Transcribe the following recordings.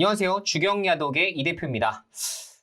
안녕하세요. 주경야독의 이 대표입니다.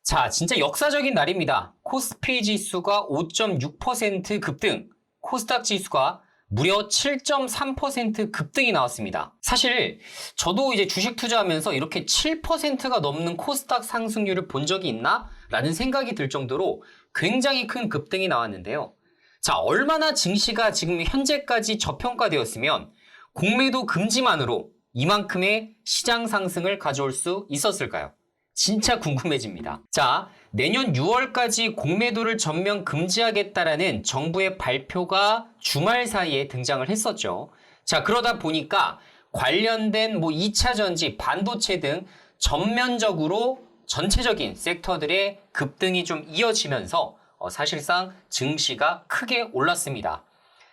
자, 진짜 역사적인 날입니다. 코스피 지수가 5.6% 급등, 코스닥 지수가 무려 7.3% 급등이 나왔습니다. 사실 저도 이제 주식 투자하면서 이렇게 7%가 넘는 코스닥 상승률을 본 적이 있나? 라는 생각이 들 정도로 굉장히 큰 급등이 나왔는데요. 자, 얼마나 증시가 지금 현재까지 저평가되었으면 공매도 금지만으로 이만큼의 시장 상승을 가져올 수 있었을까요? 진짜 궁금해집니다. 자, 내년 6월까지 공매도를 전면 금지하겠다라는 정부의 발표가 주말 사이에 등장을 했었죠. 자, 그러다 보니까 관련된 2차 전지, 반도체 등 전면적으로 전체적인 섹터들의 급등이 좀 이어지면서 사실상 증시가 크게 올랐습니다.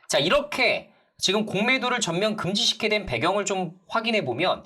자, 이렇게 지금 공매도를 전면 금지시키게 된 배경을 좀 확인해 보면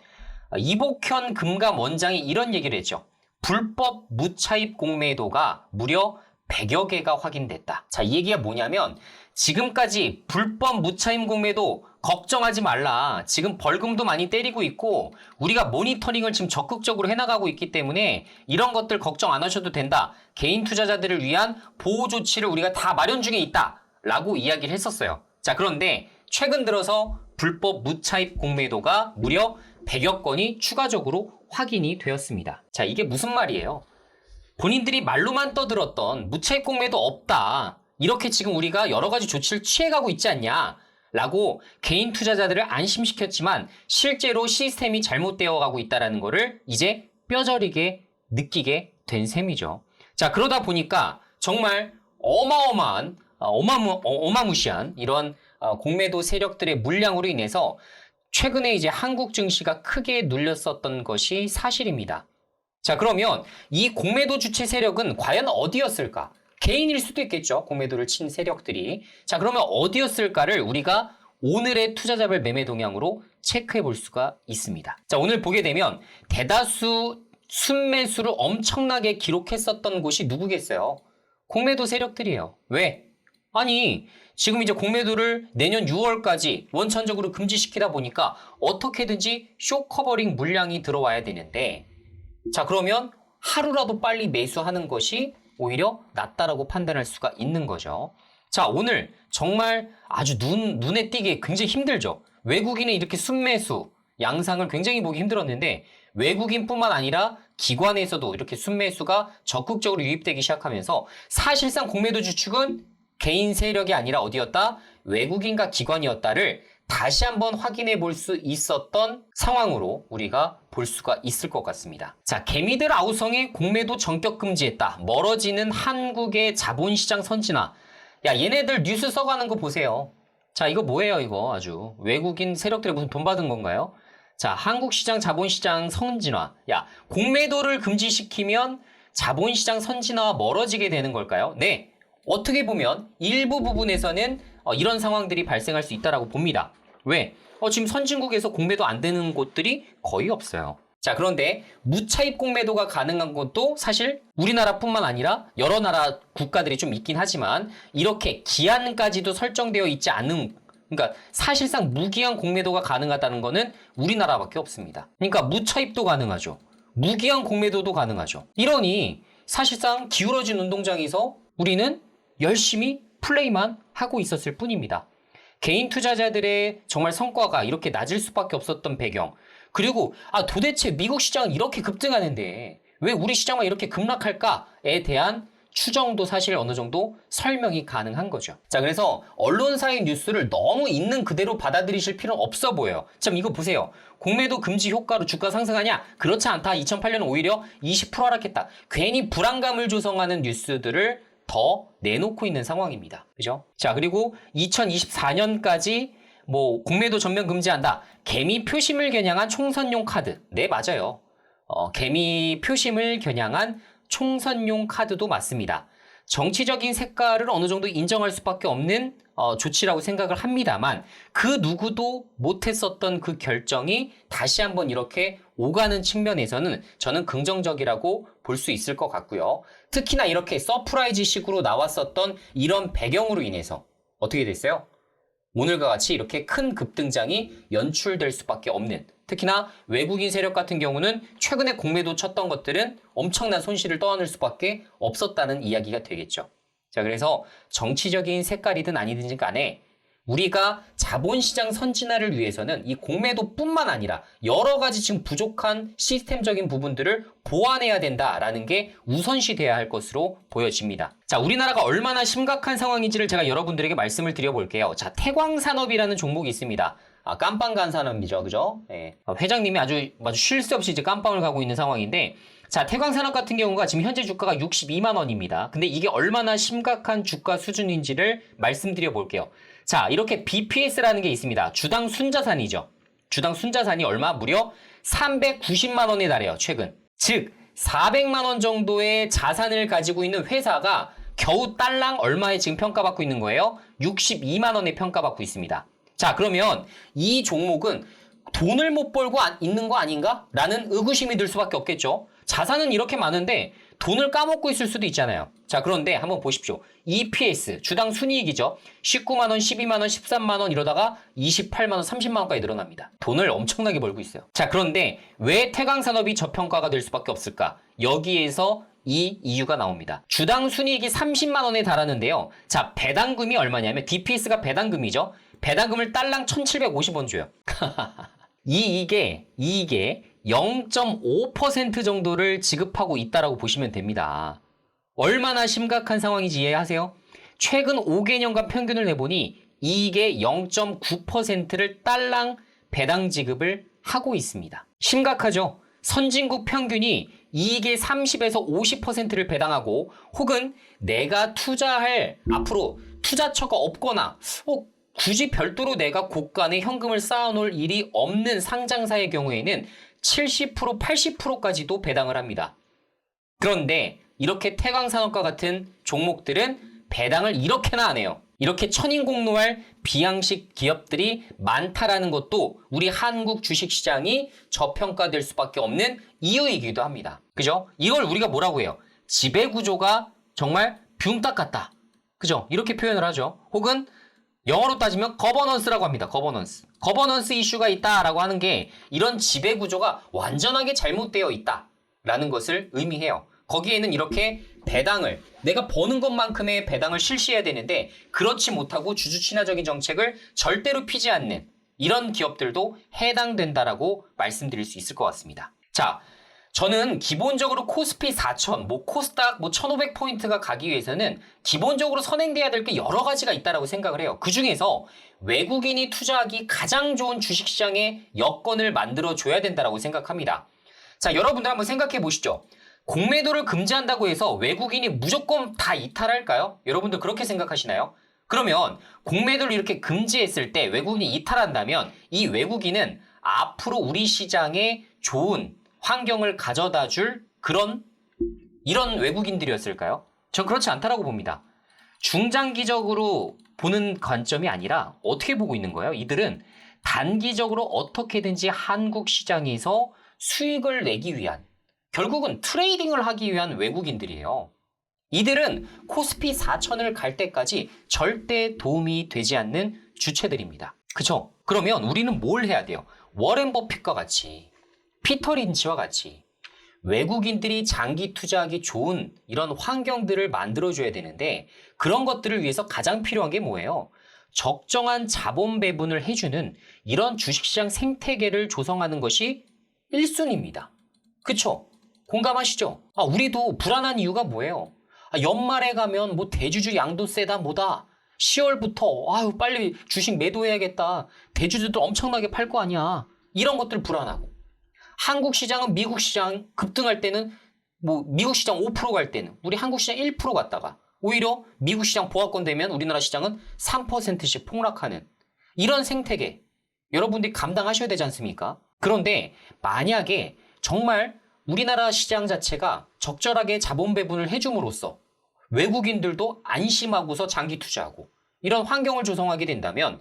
이복현 금감 원장이 이런 얘기를 했죠. 불법 무차입 공매도가 무려 100여 개가 확인됐다. 자, 이 얘기가 뭐냐면 지금까지 불법 무차입 공매도 걱정하지 말라. 지금 벌금도 많이 때리고 있고 우리가 모니터링을 지금 적극적으로 해나가고 있기 때문에 이런 것들 걱정 안 하셔도 된다. 개인 투자자들을 위한 보호 조치를 우리가 다 마련 중에 있다. 라고 이야기를 했었어요. 자, 그런데 최근 들어서 불법 무차입 공매도가 무려 100여 건이 추가적으로 확인이 되었습니다. 자, 이게 무슨 말이에요? 본인들이 말로만 떠들었던 무차입 공매도 없다. 이렇게 지금 우리가 여러 가지 조치를 취해가고 있지 않냐? 라고 개인 투자자들을 안심시켰지만 실제로 시스템이 잘못되어 가고 있다는 것을 이제 뼈저리게 느끼게 된 셈이죠. 자, 그러다 보니까 정말 어마무시한 이런 공매도 세력들의 물량으로 인해서 최근에 이제 한국 증시가 크게 눌렸었던 것이 사실입니다. 자, 그러면 이 공매도 주체 세력은 과연 어디였을까? 개인일 수도 있겠죠. 공매도를 친 세력들이. 자, 그러면 어디였을까를 우리가 오늘의 투자자별 매매 동향으로 체크해 볼 수가 있습니다. 자, 오늘 보게 되면 대다수 순매수를 엄청나게 기록했었던 곳이 누구겠어요? 공매도 세력들이에요. 왜? 아니, 지금 이제 공매도를 내년 6월까지 원천적으로 금지시키다 보니까 어떻게든지 숏커버링 물량이 들어와야 되는데, 자, 그러면 하루라도 빨리 매수하는 것이 오히려 낫다라고 판단할 수가 있는 거죠. 자, 오늘 정말 아주 눈에 띄게 굉장히 힘들죠. 외국인의 이렇게 순매수 양상을 굉장히 보기 힘들었는데 외국인뿐만 아니라 기관에서도 이렇게 순매수가 적극적으로 유입되기 시작하면서 사실상 공매도 주축은 개인 세력이 아니라 어디였다? 외국인과 기관이었다를 다시 한번 확인해 볼 수 있었던 상황으로 우리가 볼 수가 있을 것 같습니다. 자, 개미들 아우성에 공매도 전격 금지했다. 멀어지는 한국의 자본시장 선진화. 야, 얘네들 뉴스 써가는 거 보세요. 자, 이거 뭐예요, 이거 아주. 외국인 세력들이 무슨 돈 받은 건가요? 자, 한국시장 자본시장 선진화. 야, 공매도를 금지시키면 자본시장 선진화와 멀어지게 되는 걸까요? 네. 어떻게 보면 일부 부분에서는 이런 상황들이 발생할 수 있다고 봅니다. 왜? 지금 선진국에서 공매도 안 되는 곳들이 거의 없어요. 자, 그런데 무차입 공매도가 가능한 것도 사실 우리나라뿐만 아니라 여러 나라 국가들이 좀 있긴 하지만 이렇게 기한까지도 설정되어 있지 않은, 그러니까 사실상 무기한 공매도가 가능하다는 거는 우리나라밖에 없습니다. 그러니까 무차입도 가능하죠. 무기한 공매도도 가능하죠. 이러니 사실상 기울어진 운동장에서 우리는 열심히 플레이만 하고 있었을 뿐입니다. 개인 투자자들의 정말 성과가 이렇게 낮을 수밖에 없었던 배경, 그리고 도대체 미국 시장은 이렇게 급등하는데 왜 우리 시장만 이렇게 급락할까에 대한 추정도 사실 어느 정도 설명이 가능한 거죠. 자, 그래서 언론사의 뉴스를 너무 있는 그대로 받아들이실 필요는 없어 보여요. 참 이거 보세요. 공매도 금지 효과로 주가 상승하냐? 그렇지 않다. 2008년은 오히려 20% 하락했다. 괜히 불안감을 조성하는 뉴스들을 더 내놓고 있는 상황입니다. 그죠? 자, 그리고 2024년까지 공매도 전면 금지한다. 개미 표심을 겨냥한 총선용 카드. 네, 맞아요. 개미 표심을 겨냥한 총선용 카드도 맞습니다. 정치적인 색깔을 어느 정도 인정할 수밖에 없는 조치라고 생각을 합니다만 그 누구도 못했었던 그 결정이 다시 한번 이렇게 오가는 측면에서는 저는 긍정적이라고 볼 수 있을 것 같고요. 특히나 이렇게 서프라이즈식으로 나왔었던 이런 배경으로 인해서 어떻게 됐어요? 오늘과 같이 이렇게 큰 급등장이 연출될 수밖에 없는, 특히나 외국인 세력 같은 경우는 최근에 공매도 쳤던 것들은 엄청난 손실을 떠안을 수밖에 없었다는 이야기가 되겠죠. 자, 그래서 정치적인 색깔이든 아니든지 간에 우리가 자본시장 선진화를 위해서는 이 공매도뿐만 아니라 여러 가지 지금 부족한 시스템적인 부분들을 보완해야 된다라는 게 우선시돼야 할 것으로 보여집니다. 자, 우리나라가 얼마나 심각한 상황인지를 제가 여러분들에게 말씀을 드려볼게요. 자, 태광산업이라는 종목이 있습니다. 깜빵 간 산업이죠. 그죠? 네. 회장님이 아주 쉴 새 없이 이제 깜빵을 가고 있는 상황인데, 자, 태광산업 같은 경우가 지금 현재 주가가 62만 원입니다. 근데 이게 얼마나 심각한 주가 수준인지를 말씀드려 볼게요. 자, 이렇게 BPS라는 게 있습니다. 주당 순자산이죠. 주당 순자산이 얼마? 무려 390만 원에 달해요, 최근. 즉, 400만 원 정도의 자산을 가지고 있는 회사가 겨우 딸랑 얼마에 지금 평가받고 있는 거예요? 62만 원에 평가받고 있습니다. 자, 그러면 이 종목은 돈을 못 벌고 있는 거 아닌가? 라는 의구심이 들 수밖에 없겠죠. 자산은 이렇게 많은데 돈을 까먹고 있을 수도 있잖아요. 자, 그런데 한번 보십시오. EPS, 주당 순이익이죠. 19만 원, 12만 원, 13만 원 이러다가 28만 원, 30만 원까지 늘어납니다. 돈을 엄청나게 벌고 있어요. 자, 그런데 왜 태광산업이 저평가가 될 수밖에 없을까? 여기에서 이 이유가 나옵니다. 주당 순이익이 30만 원에 달하는데요. 자, 배당금이 얼마냐면 DPS가 배당금이죠. 배당금을 딸랑 1,750원 줘요. 이익의 0.5% 정도를 지급하고 있다라고 보시면 됩니다. 얼마나 심각한 상황인지 이해하세요? 최근 5개년간 평균을 내보니 이익의 0.9%를 딸랑 배당 지급을 하고 있습니다. 심각하죠? 선진국 평균이 이익의 30에서 50%를 배당하고, 혹은 내가 투자할 앞으로 투자처가 없거나 굳이 별도로 내가 곳간에 현금을 쌓아놓을 일이 없는 상장사의 경우에는 70%, 80%까지도 배당을 합니다. 그런데 이렇게 태광산업과 같은 종목들은 배당을 이렇게나 안 해요. 이렇게 천인공노할 비양식 기업들이 많다라는 것도 우리 한국 주식시장이 저평가될 수밖에 없는 이유이기도 합니다. 그죠? 이걸 우리가 뭐라고 해요? 지배구조가 정말 붕딱 같다. 그죠? 이렇게 표현을 하죠. 혹은 영어로 따지면 거버넌스라고 합니다. 거버넌스 이슈가 있다라고 하는 게 이런 지배구조가 완전하게 잘못되어 있다라는 것을 의미해요. 거기에는 이렇게 배당을, 내가 버는 것만큼의 배당을 실시해야 되는데 그렇지 못하고 주주 친화적인 정책을 절대로 피지 않는 이런 기업들도 해당된다라고 말씀드릴 수 있을 것 같습니다. 자, 저는 기본적으로 코스피 4000, 코스닥 1500포인트가 가기 위해서는 기본적으로 선행돼야 될 게 여러 가지가 있다라고 생각을 해요. 그 중에서 외국인이 투자하기 가장 좋은 주식시장의 여건을 만들어줘야 된다라고 생각합니다. 자, 여러분들 한번 생각해 보시죠. 공매도를 금지한다고 해서 외국인이 무조건 다 이탈할까요? 여러분들 그렇게 생각하시나요? 그러면 공매도를 이렇게 금지했을 때 외국인이 이탈한다면 이 외국인은 앞으로 우리 시장에 좋은 환경을 가져다 줄 이런 외국인들이었을까요? 전 그렇지 않다라고 봅니다. 중장기적으로 보는 관점이 아니라 어떻게 보고 있는 거예요? 이들은 단기적으로 어떻게든지 한국 시장에서 수익을 내기 위한, 결국은 트레이딩을 하기 위한 외국인들이에요. 이들은 코스피 4000을 갈 때까지 절대 도움이 되지 않는 주체들입니다. 그쵸? 그러면 우리는 뭘 해야 돼요? 워렌 버핏과 같이, 피터 린치와 같이 외국인들이 장기 투자하기 좋은 이런 환경들을 만들어줘야 되는데, 그런 것들을 위해서 가장 필요한 게 뭐예요? 적정한 자본 배분을 해주는 이런 주식시장 생태계를 조성하는 것이 1순위입니다. 그쵸? 공감하시죠? 우리도 불안한 이유가 뭐예요? 연말에 가면 대주주 양도세다 뭐다. 10월부터 빨리 주식 매도해야겠다. 대주주들 엄청나게 팔 거 아니야. 이런 것들 불안하고. 한국 시장은 미국 시장 급등할 때는 미국 시장 5% 갈 때는 우리 한국 시장 1% 갔다가 오히려 미국 시장 보합권 되면 우리나라 시장은 3%씩 폭락하는 이런 생태계, 여러분들이 감당하셔야 되지 않습니까? 그런데 만약에 정말 우리나라 시장 자체가 적절하게 자본 배분을 해줌으로써 외국인들도 안심하고서 장기 투자하고 이런 환경을 조성하게 된다면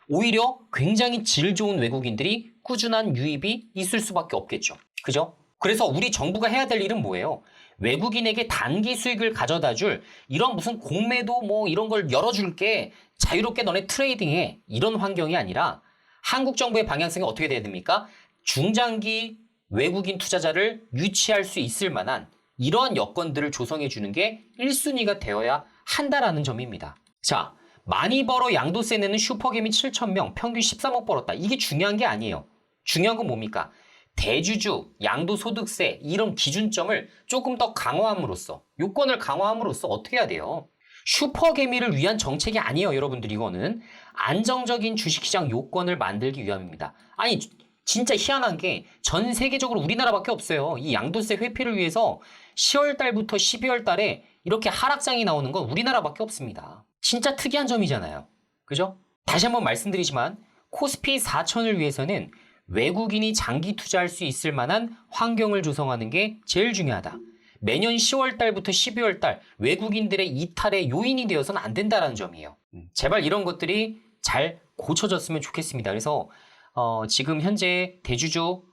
오히려 굉장히 질 좋은 외국인들이 꾸준한 유입이 있을 수밖에 없겠죠. 그죠? 그래서 우리 정부가 해야 될 일은 뭐예요? 외국인에게 단기 수익을 가져다 줄 이런 무슨 공매도 뭐 이런 걸 열어줄게. 자유롭게 너네 트레이딩해. 이런 환경이 아니라 한국 정부의 방향성이 어떻게 돼야 됩니까? 중장기 외국인 투자자를 유치할 수 있을 만한 이러한 여건들을 조성해 주는 게 1순위가 되어야 한다라는 점입니다. 자, 많이 벌어 양도세 내는 슈퍼개미 7,000명, 평균 13억 벌었다. 이게 중요한 게 아니에요. 중요한 건 뭡니까? 대주주, 양도소득세 이런 기준점을 조금 더 강화함으로써, 요건을 강화함으로써 어떻게 해야 돼요? 슈퍼개미를 위한 정책이 아니에요, 여러분들. 이거는 안정적인 주식시장 요건을 만들기 위함입니다. 아니, 진짜 희한한 게 전 세계적으로 우리나라밖에 없어요. 이 양도세 회피를 위해서 10월 달부터 12월 달에 이렇게 하락장이 나오는 건 우리나라밖에 없습니다. 진짜 특이한 점이잖아요. 그죠? 다시 한번 말씀드리지만 코스피 4천을 위해서는 외국인이 장기 투자할 수 있을 만한 환경을 조성하는 게 제일 중요하다. 매년 10월 달부터 12월 달 외국인들의 이탈의 요인이 되어서는 안 된다는 점이에요. 제발 이런 것들이 잘 고쳐졌으면 좋겠습니다. 그래서 지금 현재 대주주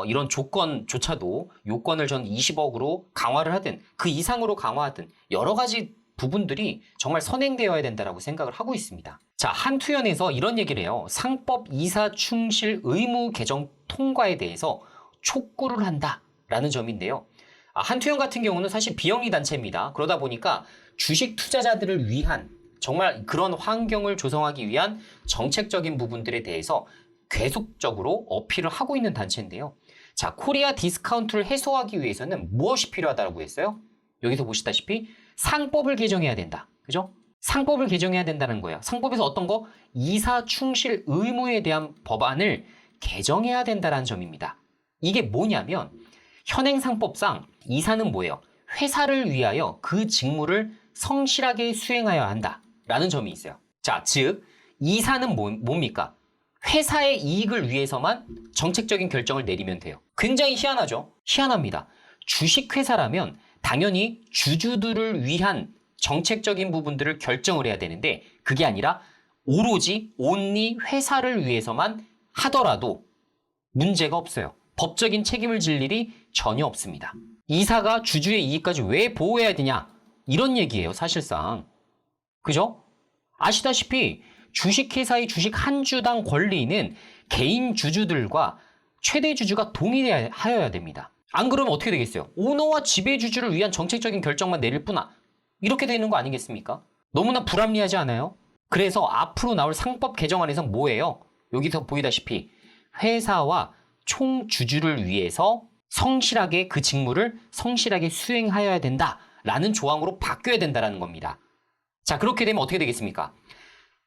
이런 조건조차도 요건을 전 20억으로 강화를 하든 그 이상으로 강화하든 여러 가지 부분들이 정말 선행되어야 된다고 생각을 하고 있습니다. 자, 한투연에서 이런 얘기를 해요. 상법 이사 충실 의무 개정 통과에 대해서 촉구를 한다라는 점인데요. 한투연 같은 경우는 사실 비영리 단체입니다. 그러다 보니까 주식 투자자들을 위한 정말 그런 환경을 조성하기 위한 정책적인 부분들에 대해서 계속적으로 어필을 하고 있는 단체인데요. 자, 코리아 디스카운트를 해소하기 위해서는 무엇이 필요하다고 했어요? 여기서 보시다시피 상법을 개정해야 된다. 그죠? 상법을 개정해야 된다는 거예요. 상법에서 어떤 거? 이사 충실 의무에 대한 법안을 개정해야 된다는 점입니다. 이게 뭐냐면 현행 상법상 이사는 뭐예요? 회사를 위하여 그 직무를 성실하게 수행하여야 한다라는 점이 있어요. 자, 즉 이사는 뭡니까? 회사의 이익을 위해서만 정책적인 결정을 내리면 돼요. 굉장히 희한하죠? 희한합니다. 주식회사라면 당연히 주주들을 위한 정책적인 부분들을 결정을 해야 되는데 그게 아니라 오로지 온리 회사를 위해서만 하더라도 문제가 없어요. 법적인 책임을 질 일이 전혀 없습니다. 이사가 주주의 이익까지 왜 보호해야 되냐? 이런 얘기예요, 사실상. 그죠? 아시다시피 주식회사의 주식 한 주당 권리는 개인 주주들과 최대 주주가 동의하여야 됩니다. 안 그러면 어떻게 되겠어요? 오너와 지배주주를 위한 정책적인 결정만 내릴 뿐아 이렇게 되는 거 아니겠습니까? 너무나 불합리하지 않아요? 그래서 앞으로 나올 상법 개정안에서 뭐예요? 여기서 보이다시피 회사와 총주주를 위해서 성실하게 그 직무를 성실하게 수행하여야 된다라는 조항으로 바뀌어야 된다는 겁니다. 자, 그렇게 되면 어떻게 되겠습니까?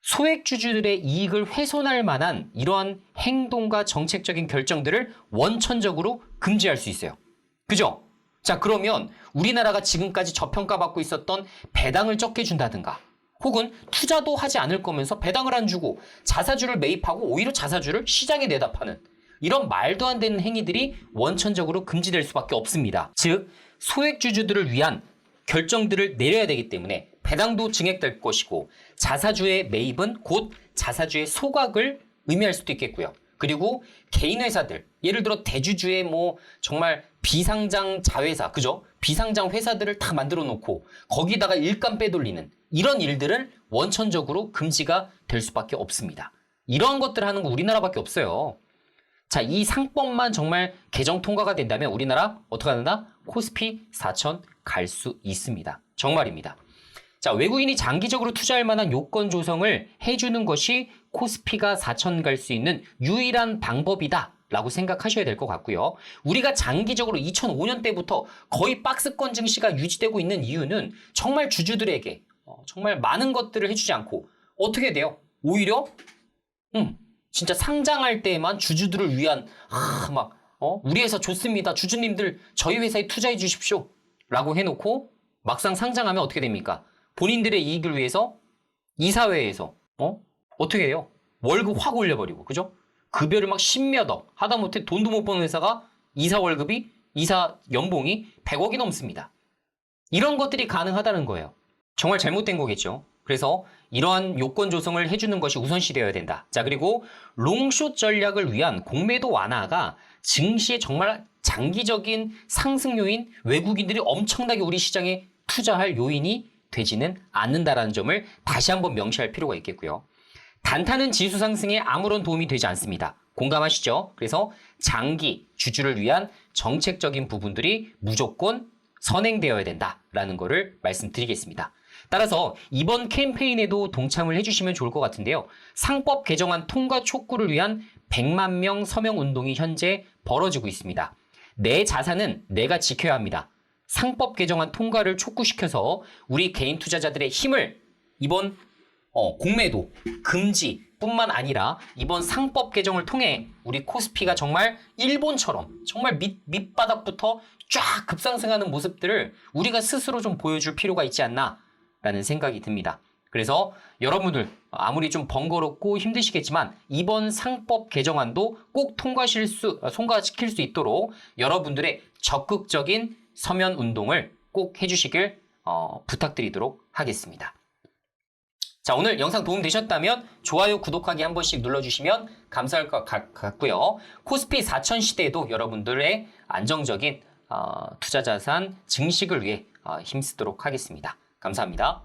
소액주주들의 이익을 훼손할 만한 이러한 행동과 정책적인 결정들을 원천적으로 금지할 수 있어요. 그죠? 자, 그러면 우리나라가 지금까지 저평가받고 있었던 배당을 적게 준다든가 혹은 투자도 하지 않을 거면서 배당을 안 주고 자사주를 매입하고 오히려 자사주를 시장에 내다 파는 이런 말도 안 되는 행위들이 원천적으로 금지될 수밖에 없습니다. 즉, 소액주주들을 위한 결정들을 내려야 되기 때문에 배당도 증액될 것이고 자사주의 매입은 곧 자사주의 소각을 의미할 수도 있겠고요. 그리고 개인 회사들, 예를 들어 대주주의 뭐 정말 비상장 자회사, 그죠? 비상장 회사들을 다 만들어 놓고 거기다가 일감 빼돌리는 이런 일들은 원천적으로 금지가 될 수밖에 없습니다. 이러한 것들을 하는 거 우리나라밖에 없어요. 자, 이 상법만 정말 개정 통과가 된다면 우리나라 어떻게 하나? 코스피 4천 갈 수 있습니다. 정말입니다. 자, 외국인이 장기적으로 투자할 만한 요건 조성을 해주는 것이 코스피가 4천 갈 수 있는 유일한 방법이다 라고 생각하셔야 될 것 같고요. 우리가 장기적으로 2005년 때부터 거의 박스권 증시가 유지되고 있는 이유는 정말 주주들에게 정말 많은 것들을 해주지 않고 어떻게 돼요? 오히려 진짜 상장할 때에만 주주들을 위한 우리 회사 좋습니다. 주주님들 저희 회사에 투자해 주십시오 라고 해놓고 막상 상장하면 어떻게 됩니까? 본인들의 이익을 위해서 이사회에서 어떻게 해요? 월급 확 올려버리고, 그죠? 급여를 막 10몇억 하다못해 돈도 못 버는 회사가 이사 연봉이 100억이 넘습니다. 이런 것들이 가능하다는 거예요. 정말 잘못된 거겠죠. 그래서 이러한 요건 조성을 해주는 것이 우선시되어야 된다. 자, 그리고 롱숏 전략을 위한 공매도 완화가 증시에 정말 장기적인 상승 요인, 외국인들이 엄청나게 우리 시장에 투자할 요인이 되지는 않는다라는 점을 다시 한번 명시할 필요가 있겠고요. 단타는 지수 상승에 아무런 도움이 되지 않습니다. 공감하시죠? 그래서 장기 주주를 위한 정책적인 부분들이 무조건 선행되어야 된다라는 거를 말씀드리겠습니다. 따라서 이번 캠페인에도 동참을 해주시면 좋을 것 같은데요. 상법 개정안 통과 촉구를 위한 100만 명 서명 운동이 현재 벌어지고 있습니다. 내 자산은 내가 지켜야 합니다. 상법 개정안 통과를 촉구시켜서 우리 개인 투자자들의 힘을 이번 공매도 금지뿐만 아니라 이번 상법 개정을 통해 우리 코스피가 정말 일본처럼 정말 밑바닥부터 쫙 급상승하는 모습들을 우리가 스스로 좀 보여줄 필요가 있지 않나라는 생각이 듭니다. 그래서 여러분들 아무리 좀 번거롭고 힘드시겠지만 이번 상법 개정안도 꼭 통과시킬 수 있도록 여러분들의 적극적인 서면 운동을 꼭 해주시길 부탁드리도록 하겠습니다. 자, 오늘 영상 도움되셨다면 좋아요, 구독하기 한 번씩 눌러주시면 감사할 것 같고요. 코스피 4000 시대에도 여러분들의 안정적인 투자자산 증식을 위해 힘쓰도록 하겠습니다. 감사합니다.